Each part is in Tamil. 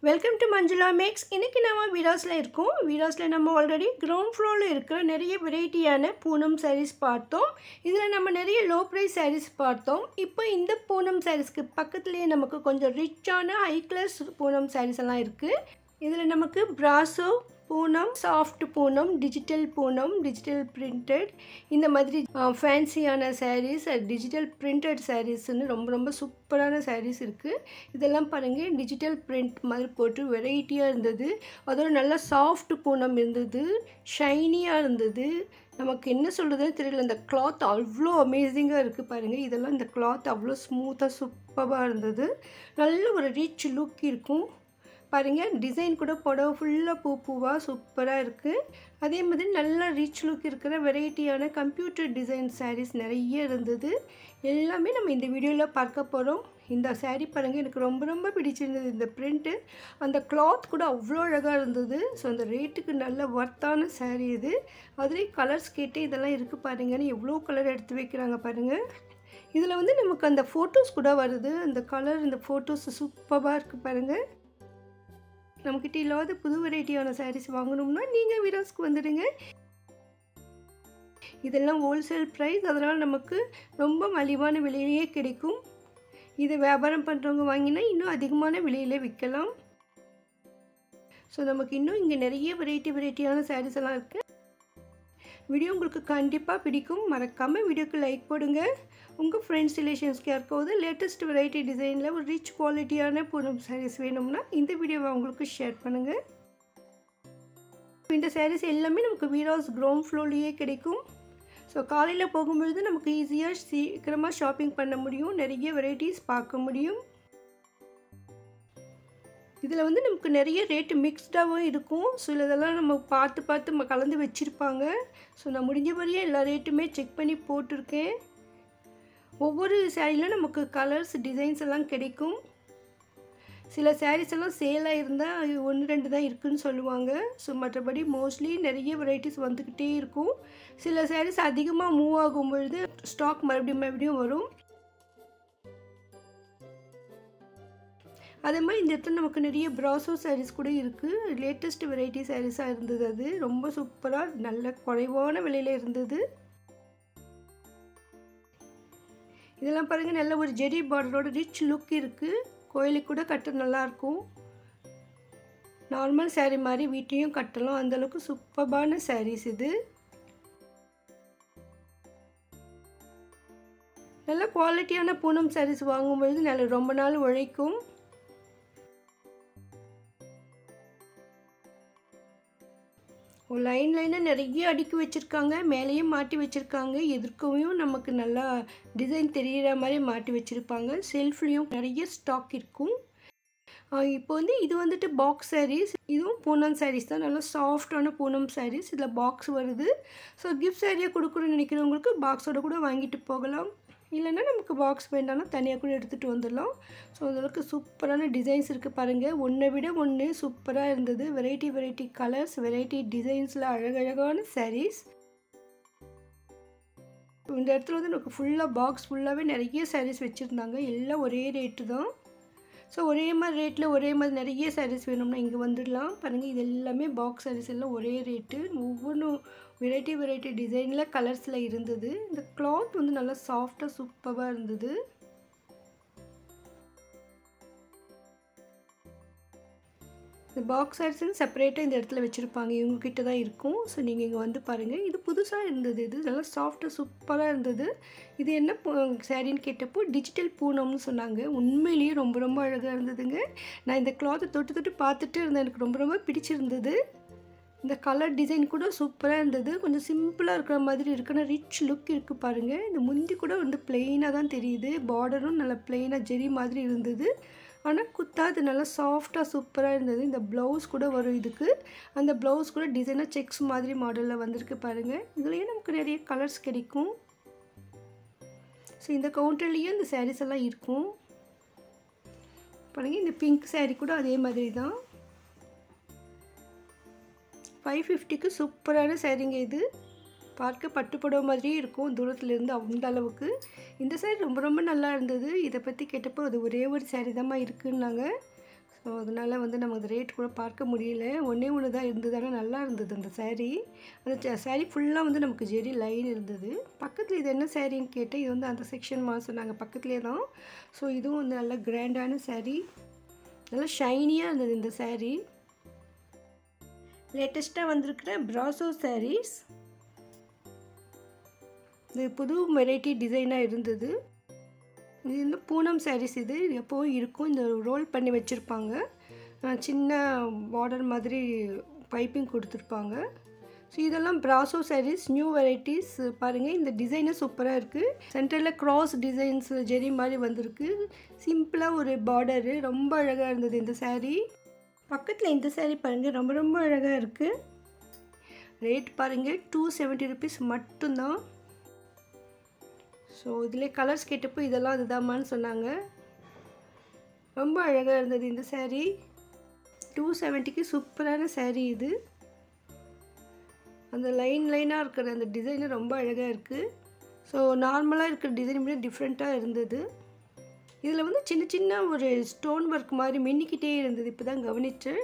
Welcome to Manjula maths. இன்றைக்கி நம்ம வீடாஸில் இருக்கோம். வீடாஸில் நம்ம ஆல்ரெடி கிரவுண்ட் ஃப்ளோரில் இருக்கிற நிறைய வெரைட்டியான பூனம் சாரீஸ் பார்த்தோம். இதில் நம்ம நிறைய லோ ப்ரைஸ் சாரீஸ் பார்த்தோம். இப்போ இந்த பூனம் சாரீஸ்க்கு பக்கத்துலேயே நமக்கு கொஞ்சம் ரிச்சான ஹை கிளாஸ் பூனம் சாரீஸ் எல்லாம் இருக்குது. இதில் நமக்கு brasso Poonam, soft Poonam, digital Poonam, digital printed, இந்த மாதிரி ஃபேன்சியான சாரீஸ், டிஜிட்டல் பிரிண்டட் சாரீஸ்ன்னு ரொம்ப சூப்பரான சாரீஸ் இருக்குது. இதெல்லாம் பாருங்கள், டிஜிட்டல் பிரிண்ட் மாதிரி போட்டு வெரைட்டியாக இருந்தது. அதோட நல்லா சாஃப்ட் பூனம் இருந்தது, ஷைனியாக இருந்தது. நமக்கு என்ன சொல்கிறதுன்னு தெரியல. இந்த கிளாத் அவ்வளோ அமேசிங்காக இருக்குது பாருங்கள். இதெல்லாம் இந்த கிளாத் அவ்வளோ ஸ்மூத்தாக சூப்பராக இருந்தது. நல்ல ஒரு ரிச் லுக் இருக்கும் பாருங்கள். டிசைன் கூட புடவை ஃபுல்லாக பூவாக சூப்பராக இருக்குது. அதே மாதிரி நல்ல ரிச் லுக் இருக்கிற வெரைட்டியான கம்ப்யூட்டர் டிசைன் சாரீஸ் நிறைய இருந்தது. எல்லாமே நம்ம இந்த வீடியோவில் பார்க்க போகிறோம். இந்த சாரீ பாருங்கள், எனக்கு ரொம்ப பிடிச்சிருந்தது. இந்த பிரிண்ட்டு, அந்த கிளாத் கூட அவ்வளோ அழகாக இருந்தது. ஸோ அந்த ரேட்டுக்கு நல்ல ஒர்த்தான சாரீ இது. அதுலேயே கலர்ஸ் கேட்டு இதெல்லாம் இருக்குது பாருங்கன்னு எவ்வளோ கலர் எடுத்து வைக்கிறாங்க பாருங்கள். இதில் வந்து நமக்கு அந்த ஃபோட்டோஸ் கூட வருது. அந்த கலர், இந்த ஃபோட்டோஸ் சூப்பராக இருக்குது பாருங்கள். நம்மக்கிட்ட இல்லாத புது வெரைட்டியான சாரீஸ் வாங்கணும்னா நீங்கள் வீராஸ்க்கு வந்துடுங்க. இதெல்லாம் ஹோல்சேல் ப்ரைஸ், அதனால் நமக்கு ரொம்ப மலிவான விலையிலேயே கிடைக்கும். இதை வியாபாரம் பண்ணுறவங்க வாங்கினா இன்னும் அதிகமான விலையிலே விற்கலாம். ஸோ நமக்கு இன்னும் இங்கே நிறைய வெரைட்டியான சாரீஸ் எல்லாம் இருக்குது. வீடியோ உங்களுக்கு கண்டிப்பாக பிடிக்கும். மறக்காமல் வீடியோக்கு லைக் போடுங்க. உங்கள் ஃப்ரெண்ட்ஸ் ரிலேஷன்ஸ்க்கு யாருக்காவது லேட்டஸ்ட் வெரைட்டி டிசைனில் ஒரு ரிச் குவாலிட்டியான பூனம் சாரீஸ் வேணும்னா இந்த வீடியோவை அவங்களுக்கு ஷேர் பண்ணுங்கள். இந்த சாரீஸ் எல்லாமே நமக்கு வீராஸ் கிரவுண்ட் ஃப்ளோர்லேயே கிடைக்கும். ஸோ காலையில் போகும்பொழுது நமக்கு ஈஸியாக சீக்கிரமாக ஷாப்பிங் பண்ண முடியும், நிறைய வெரைட்டிஸ் பார்க்க முடியும். இதில் வந்து நமக்கு நிறைய ரேட்டு மிக்ஸ்டாகவும் இருக்கும். ஸோ இதெல்லாம் நம்ம பார்த்து கலந்து வச்சுருப்பாங்க. ஸோ நான் முடிஞ்ச வரையும் எல்லா ரேட்டுமே செக் பண்ணி போட்டிருக்கேன். ஒவ்வொரு சாரியிலும் நமக்கு கலர்ஸ், டிசைன்ஸ் எல்லாம் கிடைக்கும். சில சாரீஸ் எல்லாம் சேலாக இருந்தால் 1-2 தான் இருக்குதுன்னு சொல்லுவாங்க. ஸோ மற்றபடி மோஸ்ட்லி நிறைய வெரைட்டிஸ் வந்துக்கிட்டே இருக்கும். சில சாரீஸ் அதிகமாக மூவ் ஆகும் பொழுது ஸ்டாக் மறுபடியும் வரும். அதே மாதிரி இந்த இடத்துல நமக்கு நிறைய பிராசோ சாரீஸ் கூட இருக்குது. லேட்டஸ்ட் வெரைட்டி சாரீஸாக இருந்தது. அது ரொம்ப சூப்பராக நல்ல குறைவான விலையில் இருந்தது. இதெல்லாம் பாருங்கள், நல்ல ஒரு ஜெரி பார்டரோட ரிச் லுக் இருக்குது. கோயிலுக்கு கூட கட்ட நல்லாயிருக்கும். நார்மல் சாரீ மாதிரி வீட்லேயும் கட்டலாம், அந்தளவுக்கு சூப்பரான சாரீஸ் இது. நல்ல குவாலிட்டியான பூனம் சாரீஸ் வாங்கும்பொழுது ரொம்ப நாள் உழைக்கும். லைனாக நிறைய அடுக்கி வச்சுருக்காங்க, மேலேயும் மாட்டி வச்சுருக்காங்க. எதிர்க்கவும் நமக்கு நல்லா டிசைன் தெரிகிற மாதிரி மாட்டி வச்சுருப்பாங்க. செல்ஃப்லேயும் நிறைய ஸ்டாக் இருக்கும். இப்போ வந்து இது வந்துட்டு பாக்ஸ் சாரீஸ். இதுவும் பூனம் சாரீஸ் தான், நல்லா சாஃப்டான பூனம் சாரீஸ். இதில் பாக்ஸ் வருது. ஸோ கிஃப்ட் சாரியாக கொடுக்குறோன்னு நினைக்கிறவங்களுக்கு பாக்ஸோட கூட வாங்கிட்டு போகலாம். இல்லைன்னா நமக்கு பாக்ஸ் வேண்டாம்னா தனியாக கூட எடுத்துகிட்டு வந்துடலாம். ஸோ அதற்கு சூப்பரான டிசைன்ஸ் இருக்குது பாருங்கள். ஒன்றை விட ஒன்று சூப்பராக இருந்தது. வெரைட்டி கலர்ஸ், வெரைட்டி டிசைன்ஸில் அழகழகான சாரீஸ். இந்த இடத்துல வந்து நமக்கு ஃபுல்லாக பாக்ஸ் ஃபுல்லாகவே நிறைய சாரீஸ் வச்சுருந்தாங்க. எல்லாம் ஒரே ரேட்டு தான். ஸோ ஒரே மாதிரி ரேட்டில் ஒரே மாதிரி நிறைய சாரீஸ் வேணும்னா இங்கே வந்துடலாம். பாருங்கள், இது எல்லாமே பாக்ஸ் சாரீஸ் எல்லாம் ஒரே ரேட்டு. ஒவ்வொன்றும் வெரைட்டி டிசைனில் கலர்ஸில் இருந்தது. இந்த கிளாத் வந்து நல்லா சாஃப்டாக சூப்பராக இருந்தது. இந்த பாக்ஸ் சாரீஸ்ன்னு செப்பரேட்டாக இந்த இடத்துல வச்சுருப்பாங்க. இவங்கக்கிட்ட தான் இருக்கும். ஸோ நீங்கள் இங்கே வந்து பாருங்கள். இது புதுசாக இருந்தது. இது நல்லா சாஃப்டாக சூப்பராக இருந்தது. இது என்ன சாரின்னு கேட்டப்போ டிஜிட்டல் பூனம்னு சொன்னாங்க. உண்மையிலேயே ரொம்ப அழகாக இருந்ததுங்க. நான் இந்த கிளாத்தை தொட்டு பார்த்துட்டு இருந்தேன். எனக்கு ரொம்ப பிடிச்சிருந்தது. இந்த கலர் டிசைன் கூட சூப்பராக இருந்தது. கொஞ்சம் சிம்பிளாக இருக்கிற மாதிரி இருக்குன்னா ரிச் லுக் இருக்குது பாருங்கள். இந்த முந்தி கூட வந்து பிளெயினாக தான் தெரியுது. பார்டரும் நல்லா பிளெயினாக ஜெரி மாதிரி இருந்தது. ஆனால் குத்தாது, நல்லா சாஃப்டாக சூப்பராக இருந்தது. இந்த ப்ளவுஸ் கூட வரும் இதுக்கு. அந்த ப்ளவுஸ் கூட டிசைனாக செக்ஸ் மாதிரி மாடலில் வந்திருக்கு பாருங்கள். இதுலேயே நமக்கு நிறைய கலர்ஸ் கிடைக்கும். ஸோ இந்த கவுண்டர்லேயும் இந்த சாரீஸ் எல்லாம் இருக்கும் பாருங்கள். இந்த பிங்க் சாரீ கூட அதே மாதிரி தான். 550க்கு சூப்பரான சாரீங்க இது. பார்க்க பட்டு புடவை மாதிரியே இருக்கும் தூரத்துலேருந்து, அந்த அளவுக்கு. இந்த சாரீ ரொம்ப நல்லா இருந்தது. இதை பற்றி கேட்டப்போ அது ஒரே ஒரு சாரீ தான்மா இருக்குன்னாங்க. ஸோ அதனால் வந்து நமக்கு ரேட் கூட பார்க்க முடியல. ஒன்றே ஒன்று தான் இருந்தது. ஆனால் நல்லா இருந்தது அந்த சாரீ. அந்த சாரீ ஃபுல்லாக வந்து நமக்கு ஜெரி லைன் இருந்தது. பக்கத்தில் இது என்ன சாரின்னு கேட்டேன். இது வந்து அந்த செக்ஷன் மாதிரி சொன்னாங்க, பக்கத்துலேயே தான். ஸோ இதுவும் வந்து நல்ல கிராண்டான சாரீ, நல்லா ஷைனியாக இருந்தது இந்த சாரீ. லேட்டஸ்ட்டாக வந்திருக்கிற பிராசோ சாரீஸ், இது புது வெரைட்டி டிசைனாக இருந்தது. இது வந்து பூனம் சாரீஸ். இது எப்போவும் இருக்கும். இந்த ரோல் பண்ணி வச்சுருப்பாங்க. சின்ன பார்டர் மாதிரி பைப்பிங் கொடுத்துருப்பாங்க. ஸோ இதெல்லாம் பிராசோ சாரீஸ், நியூ வெரைட்டிஸ். பாருங்கள், இந்த டிசைனே சூப்பராக இருக்குது. சென்டரில் க்ராஸ் டிசைன்ஸ் ஜெரி மாதிரி வந்திருக்கு. சிம்பிளாக ஒரு பார்டரு, ரொம்ப அழகாக இருந்தது இந்த சாரீ. பக்கத்தில் இந்த சாரீ பாருங்கள், ரொம்ப ரொம்ப அழகாக இருக்குது. ரேட் பாருங்கள், 270 rupees மட்டும்தான். ஸோ இதிலே கலர்ஸ் கேட்டப்போ இதெல்லாம் அதுதாம்மான்னு சொன்னாங்க. ரொம்ப அழகாக இருந்தது இந்த சாரீ. 270க்கு சூப்பரான சாரீ இது. அந்த லைனாக இருக்கிற அந்த டிசைனு ரொம்ப அழகாக இருக்குது. ஸோ நார்மலாக இருக்கிற டிசைன் விட டிஃப்ரெண்ட்டாக இருந்தது. இதில் வந்து சின்ன சின்ன ஒரு ஸ்டோன் ஒர்க் மாதிரி மின்னிக்கிட்டே இருந்தது. இப்போ தான் கவனித்தேன்.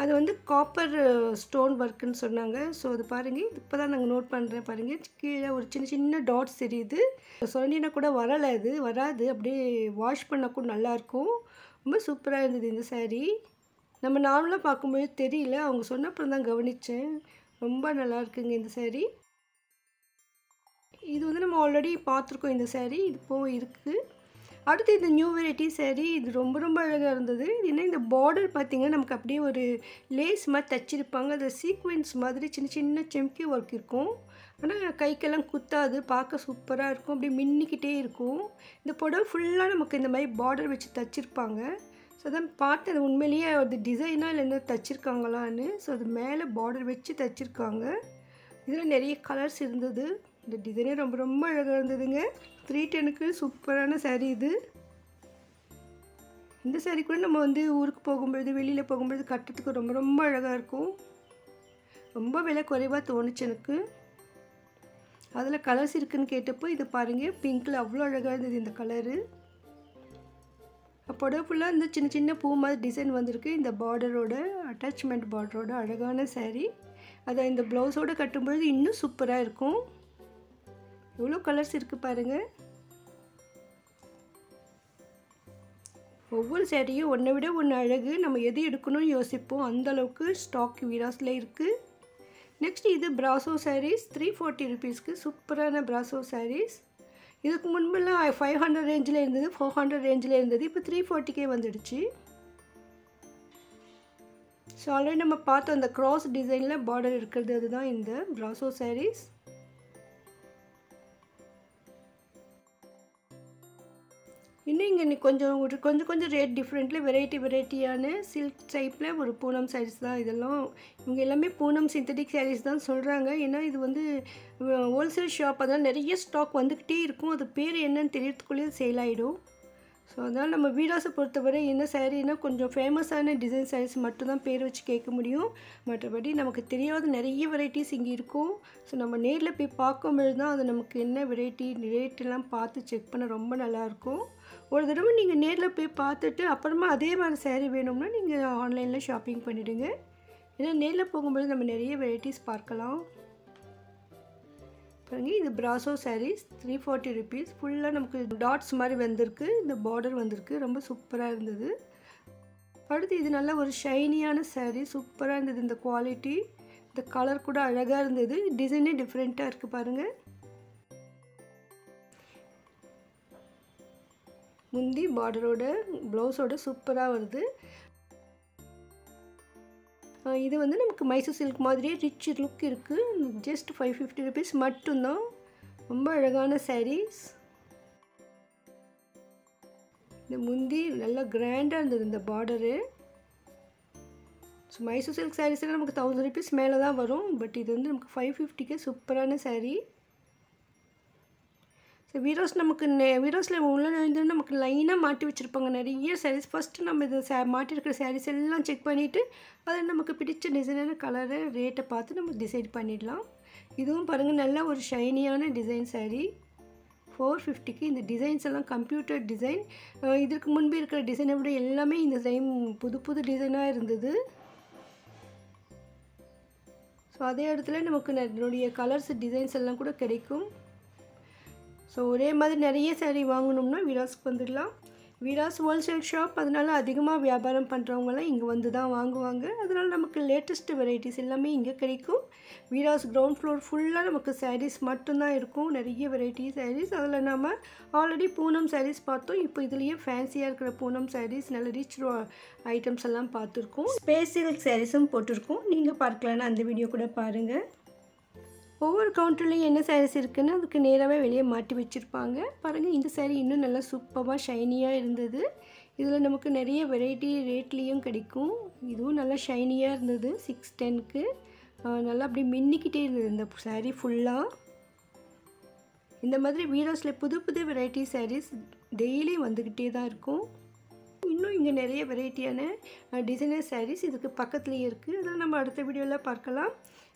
அது வந்து காப்பர் ஸ்டோன் ஒர்க்குன்னு சொன்னாங்க. ஸோ அது பாருங்கள், இப்போ தான் நாங்கள் நோட் பண்ணுறேன். பாருங்கள், கீழே ஒரு சின்ன சின்ன டாட்ஸ் தெரியுது. சொன்னினா கூட வரலை, அது வராது. அப்படியே வாஷ் பண்ணால் கூட நல்லாயிருக்கும். ரொம்ப சூப்பராக இருந்தது இந்த சாரீ. நம்ம நார்மலாக பார்க்கும்போது தெரியல, அவங்க சொன்னப்புறம் தான் கவனித்தேன். ரொம்ப நல்லா இருக்குங்க இந்த சாரீ. இது வந்து நம்ம ஆல்ரெடி பார்த்துருக்கோம் இந்த சாரீ, இது இப்போ இருக்குது. அடுத்து இந்த நியூ வெரைட்டி சாரீ, இது ரொம்ப ரொம்ப அழகாக இருந்தது. இது என்ன, இந்த பார்டர் பார்த்திங்கன்னா நமக்கு அப்படியே ஒரு லேஸ் மாதிரி தைச்சிருப்பாங்க. அது சீக்வென்ஸ் மாதிரி சின்ன சின்ன செம்கி ஒர்க் இருக்கும். ஆனால் கைக்கெல்லாம் குத்தாது, பார்க்க சூப்பராக இருக்கும். அப்படியே மின்னிக்கிட்டே இருக்கும். இந்த புடவை ஃபுல்லாக நமக்கு இந்த மாதிரி பார்டர் வச்சு தைச்சிருப்பாங்க. ஸோ அதான் பார்த்து அது உண்மையிலேயே அது டிசைனாக இல்லை என்ன தைச்சிருக்காங்களான்னு. ஸோ அது மேலே பார்டர் வச்சு தைச்சிருக்காங்க. இதில் நிறைய கலர்ஸ் இருந்தது. இந்த டிசைனே ரொம்ப ரொம்ப அழகாக இருந்ததுங்க. 310க்கு சூப்பரான சாரீ இது. இந்த சாரீ கூட நம்ம வந்து ஊருக்கு போகும்பொழுது, வெளியில் போகும்பொழுது கட்டுறதுக்கு ரொம்ப ரொம்ப அழகாக இருக்கும். ரொம்ப விலை குறைவாக தோணுச்சு எனக்கு. அதில் கலர்ஸ் இருக்குதுன்னு கேட்டப்போ இது பாருங்கள், பிங்க்கில் அவ்வளோ அழகாக இருந்தது இந்த கலரு. புடவை ஃபுல்லாக இந்த சின்ன சின்ன பூ மாதிரி டிசைன் வந்திருக்கு. இந்த பார்டரோட, அட்டாச்மெண்ட் பார்டரோட அழகான சாரீ. அதை இந்த ப்ளவுஸோடு கட்டும்பொழுது இன்னும் சூப்பராக இருக்கும். எவ்வளோ கலர்ஸ் இருக்குது பாருங்கள். ஒவ்வொரு சாரியும் ஒன்றை விட ஒன்று அழகு. நம்ம எது எடுக்கணும்னு யோசிப்போம், அந்தளவுக்கு ஸ்டாக் வீராஸில் இருக்குது. நெக்ஸ்ட் இது பிராசோ சாரீஸ், 340 rupeesக்கு சூப்பரான பிராசோ சாரீஸ். இதுக்கு முன்பெல்லாம் 500 ரேஞ்சில் இருந்தது, 400 ரேஞ்சில் இருந்தது. இப்போ 340க்கே வந்துடுச்சு. ஸோ ஆல்ரெடி நம்ம பார்த்தோம் அந்த க்ராஸ் டிசைனில் பார்டர் இருக்கிறது, அதுதான் இந்த பிராசோ சாரீஸ். இன்னும் இங்கே கொஞ்சம் ரேட் டிஃப்ரெண்ட்டில் வெரைட்டியான சில்க் டைப்பில் ஒரு பூனம் சாரீஸ் தான் இதெல்லாம். இவங்க எல்லாமே பூனம் சிந்தட்டிக் சாரீஸ் தான் சொல்கிறாங்க. ஏன்னா இது வந்து ஹோல்சேல் ஷாப், அதனால் நிறைய ஸ்டாக் வந்துக்கிட்டே இருக்கும். அது பேர் என்னன்னு தெரியறதுக்குள்ளேயே சேல் ஆகிடும். ஸோ அதனால் நம்ம வீடாஸை பொறுத்தவரை என்ன சாரீனா கொஞ்சம் ஃபேமஸான டிசைன் சாரீஸ் மட்டும்தான் பேர் வச்சு கேட்க முடியும். மற்றபடி நமக்கு தெரியாத நிறைய வெரைட்டிஸ் இங்கே இருக்கும். ஸோ நம்ம நேரில் போய் பார்க்கும்பொழுது தான் அது நமக்கு என்ன வெரைட்டி ரேட்டெல்லாம் பார்த்து செக் பண்ண ரொம்ப நல்லாயிருக்கும். ஒரு தடவை நீங்கள் நேரில் போய் பார்த்துட்டு அப்புறமா அதே மாதிரி சாரீ வேணும்னா நீங்கள் ஆன்லைனில் ஷாப்பிங் பண்ணிவிடுங்க. ஏன்னா நேரில் போகும்போது நம்ம நிறைய வெரைட்டிஸ் பார்க்கலாம். பாருங்க, இது பிராசோ சாரீஸ், 340 rupees. ஃபுல்லாக நமக்கு டாட்ஸ் மாதிரி வந்திருக்கு, இந்த பார்டர் வந்திருக்கு. ரொம்ப சூப்பராக இருந்தது. அடுத்து இது நல்ல ஒரு ஷைனியான சாரீ, சூப்பராக இருந்தது. இந்த குவாலிட்டி, இந்த கலர் கூட அழகாக இருந்தது. டிசைனே டிஃப்ரெண்ட்டாக இருக்குது பாருங்கள். முந்தி பார்டரோட ப்ளவுஸோட சூப்பராக வருது. இது வந்து நமக்கு மைசூர் சில்க் மாதிரியே ரிச் லுக் இருக்குது. ஜஸ்ட் 550 rupees மட்டும்தான். ரொம்ப அழகான சாரீஸ். இந்த முந்தி நல்லா கிராண்டாக இருந்தது இந்த பார்டரு. ஸோ மைசூர் சில்க் சாரீஸ்லாம் நமக்கு 1000 rupees மேலே தான் வரும். பட் இது வந்து நமக்கு 550க்கு சூப்பரான சாரீ. ஸோ வீரோஸில் உள்ள நமக்கு லைனாக மாட்டி வச்சுருப்பாங்க நிறைய சாரீஸ். ஃபஸ்ட்டு நம்ம இது மாட்டிருக்கிற சாரீஸ் எல்லாம் செக் பண்ணிவிட்டு அதில் நமக்கு பிடிச்ச டிசைனான கலரை ரேட்டை பார்த்து நம்ம டிசைட் பண்ணிடலாம். இதுவும் பாருங்கள், நல்ல ஒரு ஷைனியான டிசைன் சாரீ. 450க்கு இந்த டிசைன்ஸ் எல்லாம் கம்ப்யூட்டர் டிசைன். இதற்கு முன்பு இருக்கிற டிசைனை விட எல்லாமே இந்த டைம் புது புது டிசைனாக இருந்தது. ஸோ அதே இடத்துல நமக்கு என்னுடைய கலர்ஸ் டிசைன்ஸ் எல்லாம் கூட கிடைக்கும். ஸோ ஒரே மாதிரி நிறைய saree வாங்கணும்னா வீராஸ்க்கு வந்துடலாம். வீராஸ் ஹோல்சேல் ஷாப், அதனால் அதிகமாக வியாபாரம் பண்ணுறவங்களாம் இங்கே வந்து தான் வாங்குவாங்க. அதனால் நமக்கு லேட்டஸ்ட் வெரைட்டிஸ் எல்லாமே இங்கே கிடைக்கும். வீராஸ் கிரவுண்ட் ஃப்ளோர் ஃபுல்லாக நமக்கு sarees மட்டும்தான் இருக்கும். நிறைய வெரைட்டி sarees. அதில் நம்ம ஆல்ரெடி பூனம் sarees பார்த்தோம். இப்போ இதுலேயே ஃபேன்சியாக இருக்கிற பூனம் sarees, நல்ல ரிச் ஐட்டம்ஸ் எல்லாம் பார்த்துருக்கோம். ஸ்பேஸ் சில்க் sareesம் போட்டிருக்கோம். நீங்கள் பார்க்கலான்னு அந்த வீடியோ கூட பாருங்கள். ஒவ்வொரு கவுண்டர்லேயும் என்ன sarees இருக்குன்னு அதுக்கு நேராகவே வெளியே மாட்டி வச்சுருப்பாங்க. பாருங்கள், இந்த saree இன்னும் நல்லா சூப்பராக ஷைனியாக இருந்தது. இதில் நமக்கு நிறைய வெரைட்டி ரேட்லேயும் கிடைக்கும். இதுவும் நல்லா ஷைனியாக இருந்தது. 610க்கு நல்லா அப்படி மின்னிக்கிட்டே இருந்தது இந்த saree ஃபுல்லாக. இந்த மாதிரி வீராஸில் புது புது வெரைட்டி sarees டெய்லி வந்துக்கிட்டே தான் இருக்கும். இன்னும் இங்கே நிறைய வெரைட்டியான டிசைனர் sarees இதுக்கு பக்கத்துலேயே இருக்குது. அதெல்லாம் நம்ம அடுத்த வீடியோவில் பார்க்கலாம்.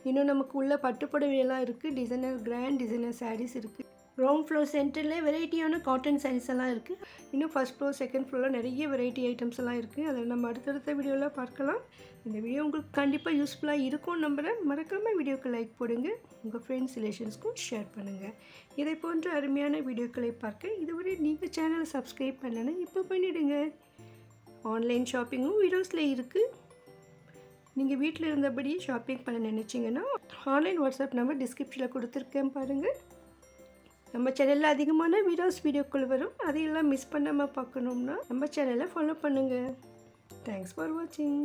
இன்னும் நமக்கு உள்ள பட்டுப்புடவையெல்லாம் இருக்குது. டிசைனர் கிராண்ட் டிசைனர் sarees இருக்குது. கிரவுண்ட் ஃப்ளோர் சென்டரில் வெரைட்டியான காட்டன் sarees எல்லாம் இருக்குது. இன்னும் ஃபர்ஸ்ட் ஃப்ளோர் செகண்ட் ஃப்ளோரில் நிறைய வெரைட்டி ஐட்டம்ஸ் எல்லாம் இருக்குது. அதை நம்ம அடுத்தடுத்த வீடியோவில் பார்க்கலாம். இந்த வீடியோ உங்களுக்கு கண்டிப்பாக யூஸ்ஃபுல்லாக இருக்கும் நம்புகிறேன். மறக்காமல் வீடியோக்கு லைக் போடுங்க. உங்கள் ஃப்ரெண்ட்ஸ் ரிலேஷன்ஸ்க்கும் ஷேர் பண்ணுங்கள். இதை போன்ற அருமையான வீடியோக்களை பார்க்க இதுவரை நீங்கள் சேனலை சப்ஸ்கிரைப் பண்ணலைன்னா இப்போ பண்ணிவிடுங்க. ஆன்லைன் ஷாப்பிங்கும் வீடியோஸில் இருக்குது. நீங்கள் வீட்டில் இருந்தபடி ஷாப்பிங் பண்ண நினச்சிங்கன்னா ஆன்லைன் வாட்ஸ்அப் நம்பர் டிஸ்கிரிப்ஷனில் கொடுத்துருக்கேன் பாருங்கள். நம்ம சேனலில் அதிகமான வீடியோக்கள் வரும். அதையெல்லாம் மிஸ் பண்ணாமல் பார்க்கணும்னா நம்ம சேனலை ஃபாலோ பண்ணுங்கள். தேங்க்ஸ் ஃபார் வாட்சிங்.